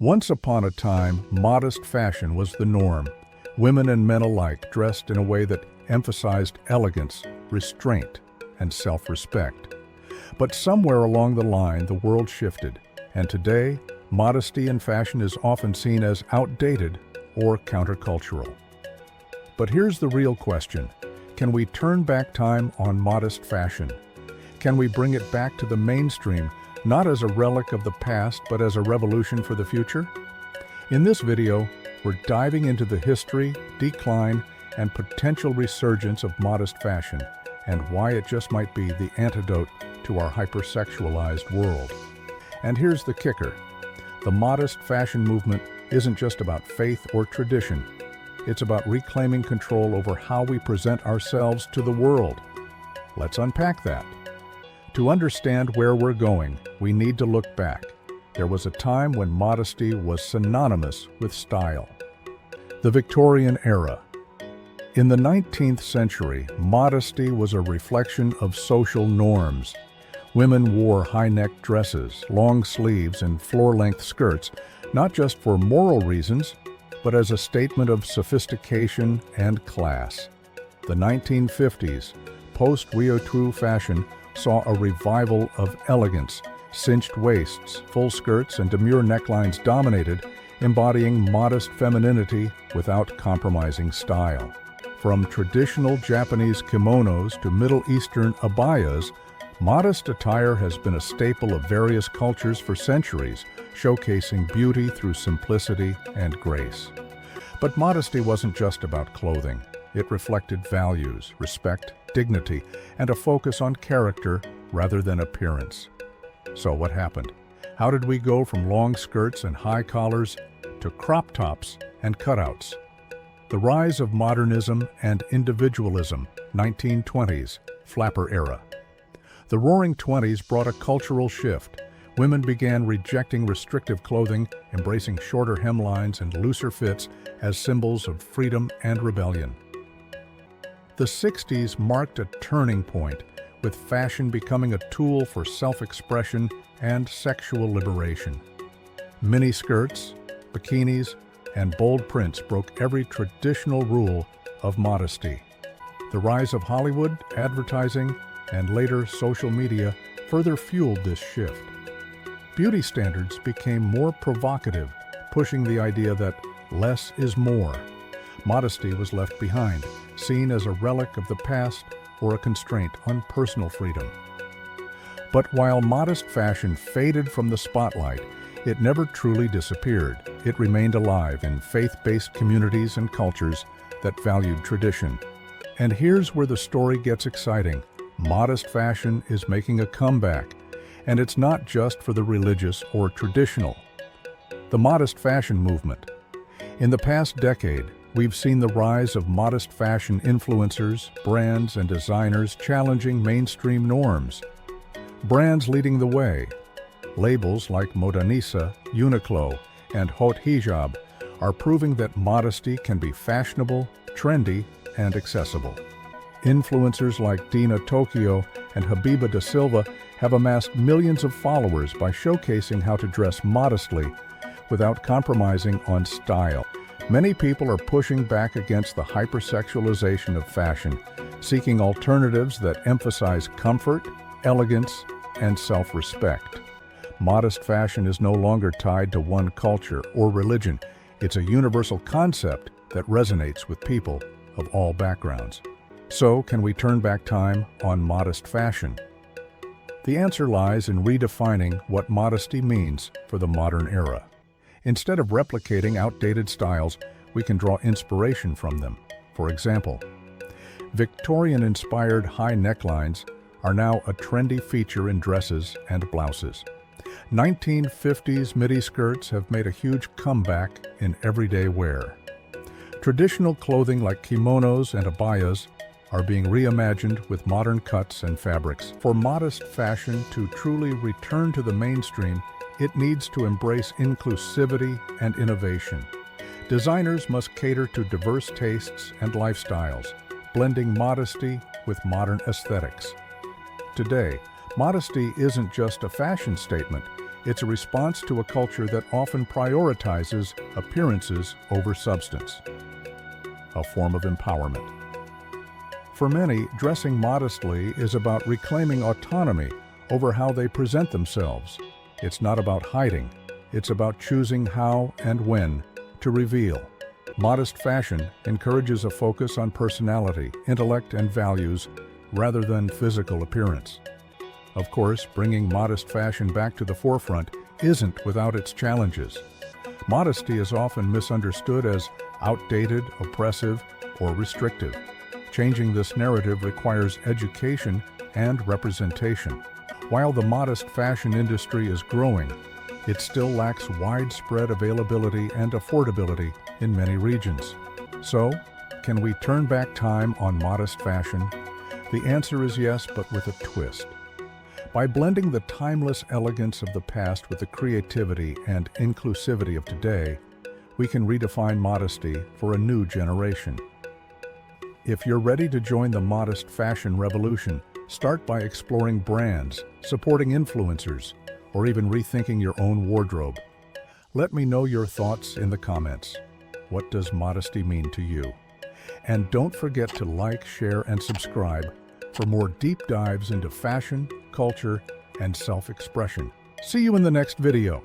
Once upon a time, modest fashion was the norm. Women and men alike dressed in a way that emphasized elegance, restraint, and self-respect. But somewhere along the line, the world shifted, and today, modesty in fashion is often seen as outdated or countercultural. But here's the real question. Can we turn back time on modest fashion? Can we bring it back to the mainstream, not as a relic of the past, but as a revolution for the future? In this video, we're diving into the history, decline, and potential resurgence of modest fashion, and why it just might be the antidote to our hypersexualized world. And here's the kicker. The modest fashion movement isn't just about faith or tradition. It's about reclaiming control over how we present ourselves to the world. Let's unpack that. To understand where we're going, we need to look back. There was a time when modesty was synonymous with style. The Victorian era. In the 19th century, modesty was a reflection of social norms. Women wore high-necked dresses, long sleeves, and floor-length skirts, not just for moral reasons, but as a statement of sophistication and class. The 1950s, post-World War II fashion, saw a revival of elegance. Cinched waists, full skirts, and demure necklines dominated, embodying modest femininity without compromising style. From traditional Japanese kimonos to Middle Eastern abayas, modest attire has been a staple of various cultures for centuries, showcasing beauty through simplicity and grace. But modesty wasn't just about clothing. It reflected values, respect, dignity, and a focus on character rather than appearance. So what happened? How did we go from long skirts and high collars to crop tops and cutouts? The rise of modernism and individualism, 1920s, flapper era. The Roaring Twenties brought a cultural shift. Women began rejecting restrictive clothing, embracing shorter hemlines and looser fits as symbols of freedom and rebellion. The 60s marked a turning point, with fashion becoming a tool for self-expression and sexual liberation. Miniskirts, bikinis, and bold prints broke every traditional rule of modesty. The rise of Hollywood, advertising, and later social media further fueled this shift. Beauty standards became more provocative, pushing the idea that less is more. Modesty was left behind, seen as a relic of the past or a constraint on personal freedom. But while modest fashion faded from the spotlight, it never truly disappeared. It remained alive in faith-based communities and cultures that valued tradition. And here's where the story gets exciting. Modest fashion is making a comeback, and it's not just for the religious or traditional. The modest fashion movement. In the past decade, we've seen the rise of modest fashion influencers, brands, and designers challenging mainstream norms. Brands leading the way. Labels like Modernista, Uniqlo, and Haute Hijab are proving that modesty can be fashionable, trendy, and accessible. Influencers like Dina Tokyo and Habiba da Silva have amassed millions of followers by showcasing how to dress modestly without compromising on style. Many people are pushing back against the hypersexualization of fashion, seeking alternatives that emphasize comfort, elegance, and self-respect. Modest fashion is no longer tied to one culture or religion. It's a universal concept that resonates with people of all backgrounds. So, can we turn back time on modest fashion? The answer lies in redefining what modesty means for the modern era. Instead of replicating outdated styles, we can draw inspiration from them. For example, Victorian-inspired high necklines are now a trendy feature in dresses and blouses. 1950s midi skirts have made a huge comeback in everyday wear. Traditional clothing like kimonos and abayas are being reimagined with modern cuts and fabrics. For modest fashion to truly return to the mainstream, it needs to embrace inclusivity and innovation. Designers must cater to diverse tastes and lifestyles, blending modesty with modern aesthetics. Today, modesty isn't just a fashion statement, It's a response to a culture that often prioritizes appearances over substance, a form of empowerment. For many, dressing modestly is about reclaiming autonomy over how they present themselves. It's not about hiding, it's about choosing how and when to reveal. Modest fashion encourages a focus on personality, intellect, and values rather than physical appearance. Of course, bringing modest fashion back to the forefront isn't without its challenges. Modesty is often misunderstood as outdated, oppressive, or restrictive. Changing this narrative requires education and representation. While the modest fashion industry is growing, it still lacks widespread availability and affordability in many regions. So, can we turn back time on modest fashion? The answer is yes, but with a twist. By blending the timeless elegance of the past with the creativity and inclusivity of today, we can redefine modesty for a new generation. If you're ready to join the modest fashion revolution, start by exploring brands, supporting influencers, or even rethinking your own wardrobe. Let me know your thoughts in the comments. What does modesty mean to you? And don't forget to like, share, and subscribe for more deep dives into fashion, culture, and self-expression. See you in the next video.